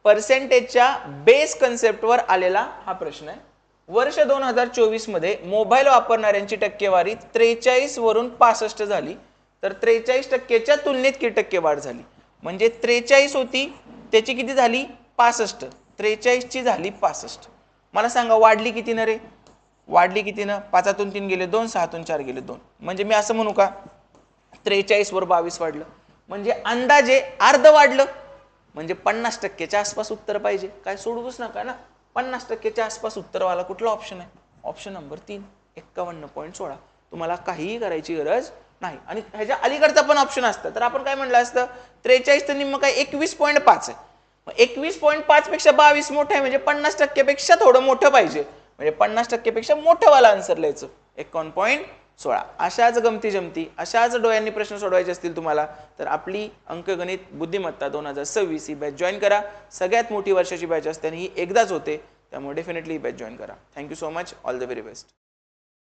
पर्सेंटेजच्या base कन्सेप्टवर आलेला हा प्रश्न आहे. वर्ष 2024 मध्ये मोबाईल वापरणाऱ्यांची टक्केवारी 43 वरून 65 झाली. तर 43% तुलनेत किती टक्के वाढ झाली? म्हणजे 43 होती त्याची किती झाली 65. 43 ची झाली 65. मला सांगा वाढली किती न रे? वाढली किती न? 5तून 3 गेले 2, 6तून 4 गेले 2. म्हणजे मी असं म्हणू का 43 वर 22 वाढलं, म्हणजे अंदाजे अर्ध वाढलं. म्हणजे 50%च्या आसपास उत्तर पाहिजे. काय सोडवूच नका ना. 50%च्या आसपास उत्तरवाला कुठला ऑप्शन आहे? Option number 3, 51.16. तुम्हाला काहीही करायची गरज नाही. आणि ह्याच्या अलीकडचा पण ऑप्शन असतं तर आपण काय म्हणलं असतं 43 तर निम्म काय 21.5 आहे. 21.5 पेक्षा 22 मोठं आहे म्हणजे 50% पेक्षा थोडं मोठं पाहिजे. म्हणजे 50% पेक्षा मोठं वाला आन्सर लिहायचं 51.16. अशाच गमती जमती अशाच डोळ्यांनी प्रश्न सोडवायचे असतील तुम्हाला तर आपली अंकगणित बुद्धिमत्ता 2026 ही बॅच जॉईन करा. सगळ्यात मोठी वर्षाची बॅच असते आणि ही एकदाच होते, त्यामुळे डेफिनेटली ही बॅच जॉईन करा. Thank you so much. All the very best.